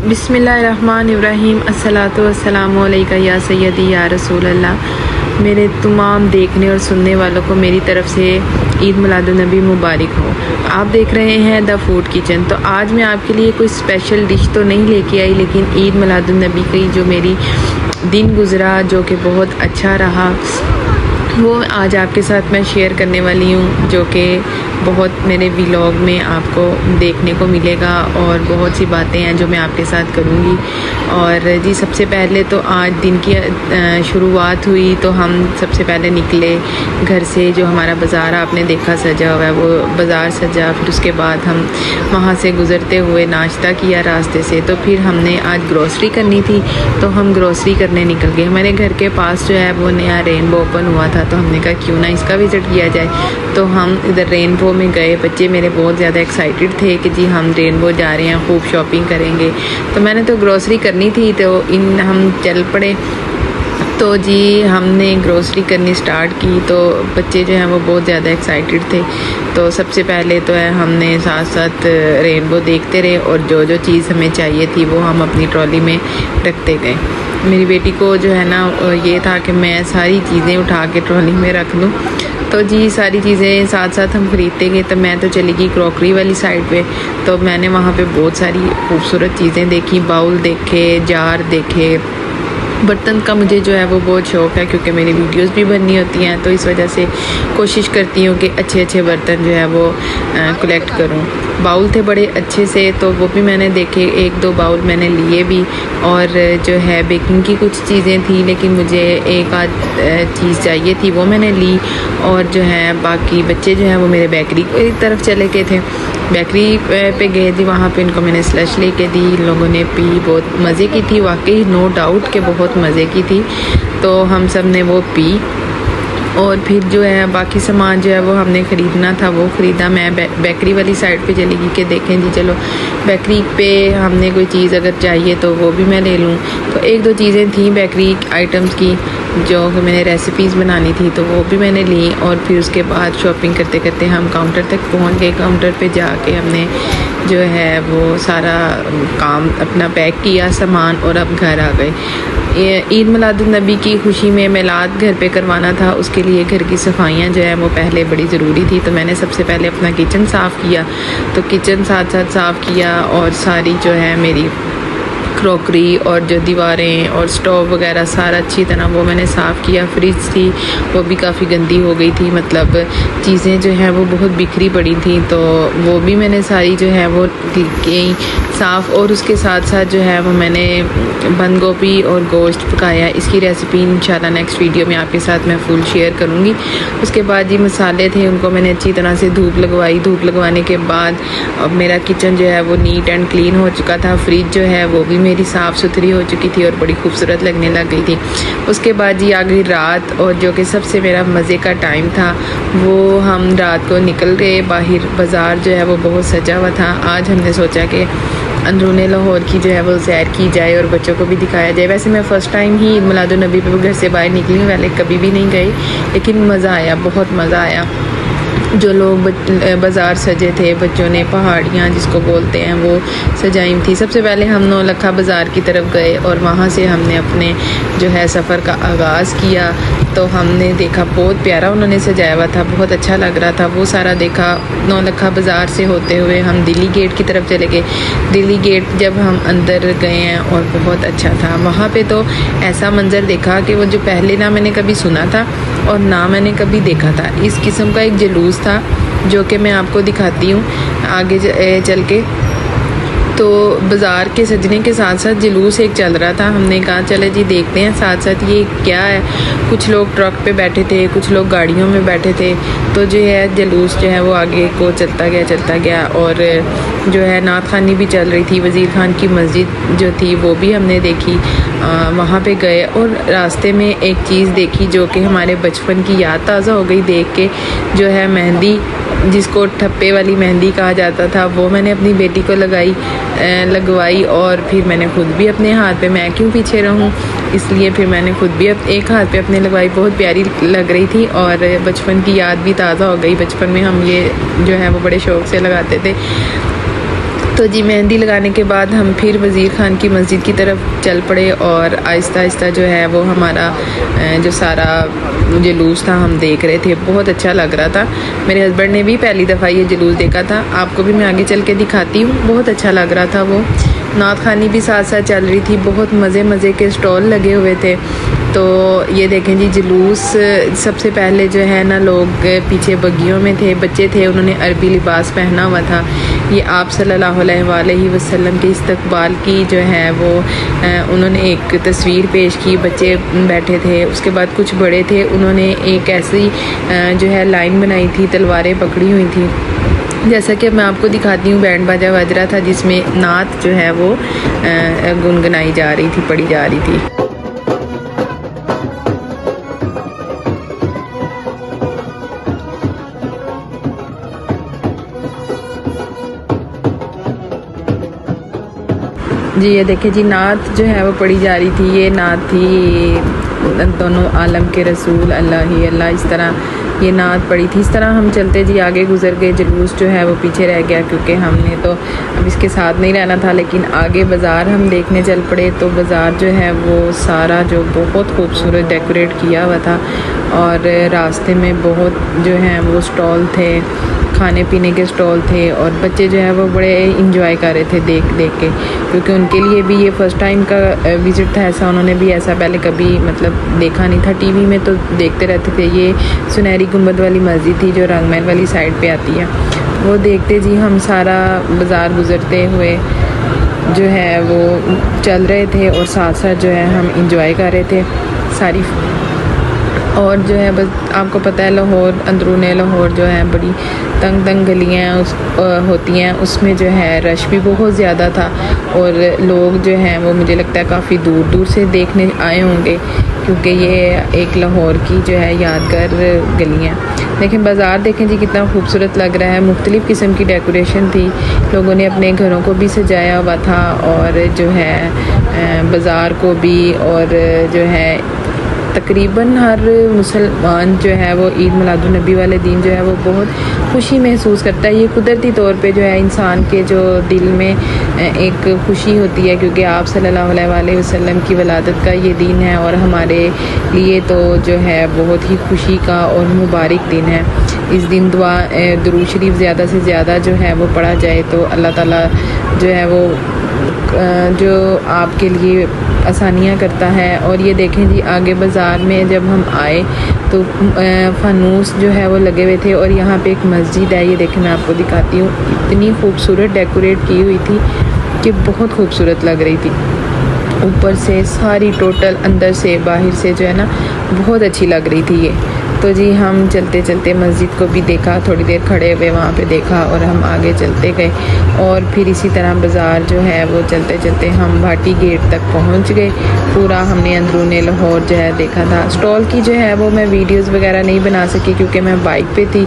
बिस्मिल्लाहिर्रहमानिर्रहीम अस्सलातु वस्सलामु अलैका या सय्यदी या रसूल अल्लाह। मेरे तमाम देखने और सुनने वालों को मेरी तरफ़ से ईद मिलादुन्नबी मुबारक हो। आप देख रहे हैं द फूड किचन। तो आज मैं आपके लिए कोई स्पेशल डिश तो नहीं लेके आई, लेकिन ईद मिलादुन्नबी की जो मेरी दिन गुज़रा जो कि बहुत अच्छा रहा वो आज आपके साथ मैं शेयर करने वाली हूँ, जो कि बहुत मेरे व्लॉग में आपको देखने को मिलेगा और बहुत सी बातें हैं जो मैं आपके साथ करूँगी। और जी सबसे पहले तो आज दिन की शुरुआत हुई तो हम सबसे पहले निकले घर से। जो हमारा बाज़ार आपने देखा सजा हुआ है वो बाज़ार सजा, फिर उसके बाद हम वहाँ से गुज़रते हुए नाश्ता किया रास्ते से। तो फिर हमने आज ग्रोसरी करनी थी तो हम ग्रोसरी करने निकल गए। हमारे घर के पास जो है वो नया रेनबो ओपन हुआ था तो हमने कहा क्यों ना इसका विज़िट किया जाए। तो हम इधर रेनबो में गए। बच्चे मेरे बहुत ज़्यादा एक्साइटेड थे कि जी हम रेनबो जा रहे हैं, खूब शॉपिंग करेंगे। तो मैंने तो ग्रोसरी करनी थी तो हम चल पड़े। तो जी हमने ग्रोसरी करनी स्टार्ट की तो बच्चे जो हैं वो बहुत ज़्यादा एक्साइटेड थे। तो सबसे पहले तो है हमने साथ साथ रेनबो देखते रहे और जो जो चीज़ हमें चाहिए थी वो हम अपनी ट्रॉली में रखते गए। मेरी बेटी को जो है ना ये था कि मैं सारी चीज़ें उठा के ट्रॉली में रख लूँ। तो जी सारी चीज़ें साथ साथ हम ख़रीदते गए। तो मैं तो चली गई क्रॉकरी वाली साइड पे। तो मैंने वहाँ पे बहुत सारी खूबसूरत चीज़ें देखी, बाउल देखे, जार देखे। बर्तन का मुझे जो है वो बहुत शौक़ है क्योंकि मेरी वीडियोस भी बननी होती हैं, तो इस वजह से कोशिश करती हूँ कि अच्छे अच्छे बर्तन जो है वो कलेक्ट करूँ। बाउल थे बड़े अच्छे से तो वो भी मैंने देखे, एक दो बाउल मैंने लिए भी। और जो है बेकिंग की कुछ चीज़ें थी लेकिन मुझे एक आध चीज़ चाहिए थी वो मैंने ली। और जो है बाकी बच्चे जो हैं वो मेरे बेकरी की तरफ चले गए थे। बेकरी पे गए थे, वहाँ पे इनको मैंने स्लश लेके दी। इन लोगों ने पी, बहुत मज़े की थी वाकई, नो डाउट के बहुत मज़े की थी। तो हम सब ने वो पी और फिर जो है बाकी सामान जो है वो हमने ख़रीदना था वो ख़रीदा। मैं बेकरी वाली साइड पे चली गई कि देखें जी चलो बेकरी पे हमने कोई चीज़ अगर चाहिए तो वो भी मैं ले लूँ। तो एक दो चीज़ें थी बेकरी आइटम्स की जो कि मैंने रेसिपीज़ बनानी थी तो वो भी मैंने ली। और फिर उसके बाद शॉपिंग करते करते हम काउंटर तक पहुँच गए। काउंटर पे जाके हमने जो है वो सारा काम अपना पैक किया सामान और अब घर आ गए। ईद मिलादुन्नबी की खुशी में मिलाद घर पे करवाना था, उसके लिए घर की सफाइयाँ जो है वो पहले बड़ी ज़रूरी थी। तो मैंने सबसे पहले अपना किचन साफ़ किया। तो किचन साथ साथ साफ़ किया और सारी जो है मेरी क्रॉकरी और जो दीवारें और स्टोव वगैरह सारा अच्छी तरह वो मैंने साफ़ किया। फ्रिज थी वो भी काफ़ी गंदी हो गई थी, मतलब चीज़ें जो हैं वो बहुत बिखरी पड़ी थी तो वो भी मैंने सारी जो है वो की साफ़। और उसके साथ साथ जो है वो मैंने बंद गोभी और गोश्त पकाया। इसकी रेसिपी इंशाल्लाह नेक्स्ट वीडियो में आपके साथ मैं फुल शेयर करूँगी। उसके बाद जी मसाले थे उनको मैंने अच्छी तरह से धूप लगवाई। धूप लगवाने के बाद अब मेरा किचन जो है वो नीट एंड क्लीन हो चुका था। फ्रिज जो है वो भी मेरी साफ़ सुथरी हो चुकी थी और बड़ी खूबसूरत लगने लग गई थी। उसके बाद जी आ गई रात और जो कि सबसे मेरा मज़े का टाइम था वो हम रात को निकल गए बाहर। बाज़ार जो है वो बहुत सजा हुआ था। आज हमने सोचा कि अंदरूनी लाहौर की जो है वो सैर की जाए और बच्चों को भी दिखाया जाए। वैसे मैं फ़र्स्ट टाइम ही ईद मिलादुन्नबी पे घर से बाहर निकली हूँ, पहले कभी भी नहीं गई, लेकिन मज़ा आया, बहुत मज़ा आया। जो लोग बाज़ार सजे थे, बच्चों ने पहाड़ियाँ जिसको बोलते हैं वो सजाई थी। सबसे पहले हम नौलखा बाज़ार की तरफ गए और वहाँ से हमने अपने जो है सफ़र का आगाज़ किया। तो हमने देखा बहुत प्यारा उन्होंने सजाया हुआ था, बहुत अच्छा लग रहा था, वो सारा देखा। नौलखा बाज़ार से होते हुए हम दिल्ली गेट की तरफ चले गए। दिल्ली गेट जब हम अंदर गए हैं और बहुत अच्छा था वहाँ पे, तो ऐसा मंज़र देखा कि वो जो पहले ना मैंने कभी सुना था और ना मैंने कभी देखा था। इस किस्म का एक जुलूस था जो कि मैं आपको दिखाती हूँ आगे चल के। तो बाज़ार के सजने के साथ साथ जुलूस एक चल रहा था। हमने कहा चले जी देखते हैं साथ साथ ये क्या है। कुछ लोग ट्रक पे बैठे थे, कुछ लोग गाड़ियों में बैठे थे। तो जो है जुलूस जो है वो आगे को चलता गया और जो है नात खानी भी चल रही थी। वज़ीर खान की मस्जिद जो थी वो भी हमने देखी। वहाँ पे गए और रास्ते में एक चीज़ देखी जो कि हमारे बचपन की याद ताज़ा हो गई देख के। जो है मेहंदी, जिसको ठप्पे वाली मेहंदी कहा जाता था, वो मैंने अपनी बेटी को लगवाई और फिर मैंने खुद भी अपने हाथ पे, मैं क्यों पीछे रहूं, इसलिए फिर मैंने खुद भी एक हाथ पे अपने लगवाई। बहुत प्यारी लग रही थी और बचपन की याद भी ताज़ा हो गई। बचपन में हम ये जो है वो बड़े शौक़ से लगाते थे। तो जी मेहंदी लगाने के बाद हम फिर वज़ीर ख़ान की मस्जिद की तरफ चल पड़े और आहिस्ता आहिस्ता जो है वो हमारा जो सारा जुलूस था हम देख रहे थे। बहुत अच्छा लग रहा था। मेरे हस्बैंड ने भी पहली दफ़ा ये जुलूस देखा था। आपको भी मैं आगे चल के दिखाती हूँ। बहुत अच्छा लग रहा था वो। नात खानी भी साथ साथ चल रही थी। बहुत मज़े के स्टॉल लगे हुए थे। तो ये देखें जी जुलूस सबसे पहले जो है ना लोग पीछे बग्गियों में थे, बच्चे थे, उन्होंने अरबी लिबास पहना हुआ था। ये आप सल्लल्लाहु अलैहि वसल्लम के इस्तकबाल की जो है वो उन्होंने एक तस्वीर पेश की। बच्चे बैठे थे, उसके बाद कुछ बड़े थे, उन्होंने एक ऐसी जो है लाइन बनाई थी, तलवारें पकड़ी हुई थी। जैसा कि मैं आपको दिखाती हूँ बैंड बाजा बज रहा था जिसमें नात जो है वो गुनगुनाई जा रही थी, पढ़ी जा रही थी। जी ये देखिए जी नात जो है वो पढ़ी जा रही थी। ये नात थी दोनों आलम के रसूल अल्लाह ही अल्लाह, इस तरह ये नात पड़ी थी। इस तरह हम चलते जी आगे गुजर गए। जुलूस जो है वो पीछे रह गया क्योंकि हमने तो अब इसके साथ नहीं रहना था। लेकिन आगे बाज़ार हम देखने चल पड़े तो बाज़ार जो है वो सारा जो बहुत खूबसूरत डेकोरेट किया हुआ था और रास्ते में बहुत जो है वो स्टॉल थे, खाने पीने के स्टॉल थे और बच्चे जो है वो बड़े इंजॉय कर रहे थे देख के, क्योंकि उनके लिए भी ये फ़र्स्ट टाइम का विज़िट था। ऐसा उन्होंने भी ऐसा पहले कभी मतलब देखा नहीं था। टीवी में तो देखते रहते थे। ये सुनहरी गुंबद वाली मस्जिद थी जो रंगमहल वाली साइड पे आती है। वो देखते जी हम सारा बाज़ार गुज़रते हुए जो है वो चल रहे थे और साथ साथ जो है हम इंजॉय कर रहे थे सारी। और जो है बस आपको पता है लाहौर, अंदरून लाहौर जो है बड़ी तंग गलियाँ होती हैं, उसमें जो है रश भी बहुत ज़्यादा था और लोग जो हैं वो मुझे लगता है काफ़ी दूर दूर से देखने आए होंगे क्योंकि ये एक लाहौर की जो है यादगार गलियाँ। लेकिन बाज़ार देखें जी कितना खूबसूरत लग रहा है। मुख्तलिफ़ किस्म की डेकोरेशन थी, लोगों ने अपने घरों को भी सजाया हुआ था और जो है बाज़ार को भी, और जो है तकरीबन हर मुसलमान जो है वो ईद मिलादुन्नबी वाले दिन जो है वो बहुत खुशी महसूस करता है। ये कुदरती तौर पे जो है इंसान के जो दिल में एक खुशी होती है क्योंकि आप सल्लल्लाहु अलैहि वसल्लम की वलादत का ये दिन है और हमारे लिए तो जो है बहुत ही खुशी का और मुबारक दिन है। इस दिन दुरूद शरीफ ज़्यादा से ज़्यादा जो है वो पढ़ा जाए तो अल्लाह ताला जो है वो जो आपके लिए आसानियाँ करता है। और ये देखें जी आगे बाज़ार में जब हम आए तो फानूस जो है वो लगे हुए थे और यहाँ पे एक मस्जिद है। ये देखें मैं आपको दिखाती हूँ, इतनी खूबसूरत डेकोरेट की हुई थी कि बहुत खूबसूरत लग रही थी। ऊपर से सारी टोटल, अंदर से बाहर से जो है ना बहुत अच्छी लग रही थी ये। तो जी हम चलते चलते मस्जिद को भी देखा, थोड़ी देर खड़े हुए वहाँ पे देखा और हम आगे चलते गए और फिर इसी तरह बाज़ार जो है वो चलते चलते हम भाटी गेट तक पहुँच गए। पूरा हमने अंदरून लाहौर जो है देखा था। स्टॉल की जो है वो मैं वीडियोस वगैरह नहीं बना सकी क्योंकि मैं बाइक पे थी,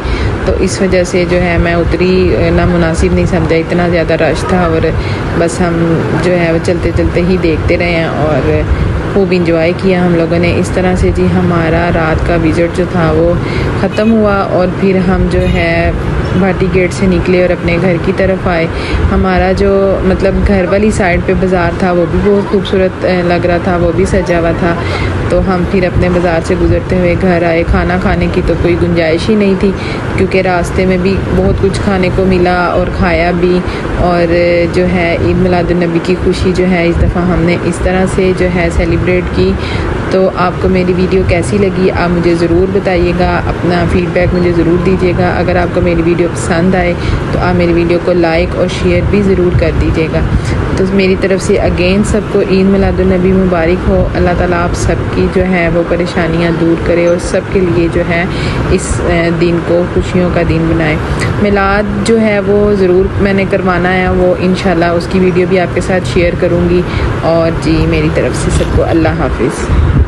तो इस वजह से जो है मैं उतरी ना मुनासिब नहीं समझा, इतना ज़्यादा रश था। और बस हम जो है वो चलते चलते ही देखते रहे हैं और खूब इंजॉय किया हम लोगों ने। इस तरह से जी हमारा रात का विज़िट जो था वो ख़त्म हुआ और फिर हम जो है भाटी गेट से निकले और अपने घर की तरफ आए। हमारा जो मतलब घर वाली साइड पे बाज़ार था वो भी बहुत खूबसूरत लग रहा था, वो भी सजा हुआ था। तो हम फिर अपने बाज़ार से गुज़रते हुए घर आए। खाना खाने की तो कोई गुंजाइश ही नहीं थी क्योंकि रास्ते में भी बहुत कुछ खाने को मिला और खाया भी। और जो है ईद मिलादुन्नबी की खुशी जो है इस दफ़ा हमने इस तरह से जो है सेलिब्रेट की। तो आपको मेरी वीडियो कैसी लगी आप मुझे ज़रूर बताइएगा, अपना फ़ीडबैक मुझे ज़रूर दीजिएगा। अगर आपको मेरी वीडियो पसंद आए तो आप मेरी वीडियो को लाइक और शेयर भी ज़रूर कर दीजिएगा। तो मेरी तरफ़ से अगेन सबको ईद मिलादुन्नबी मुबारक हो। अल्लाह ताला आप सबकी जो है वो परेशानियां दूर करे और सबके लिए जो है इस दिन को खुशियों का दिन बनाए। मिलाद जो है वो ज़रूर मैंने करवाना है, वो इंशाल्लाह उसकी वीडियो भी आपके साथ शेयर करूँगी। और जी मेरी तरफ़ से सबको अल्लाह हाफ़िज़।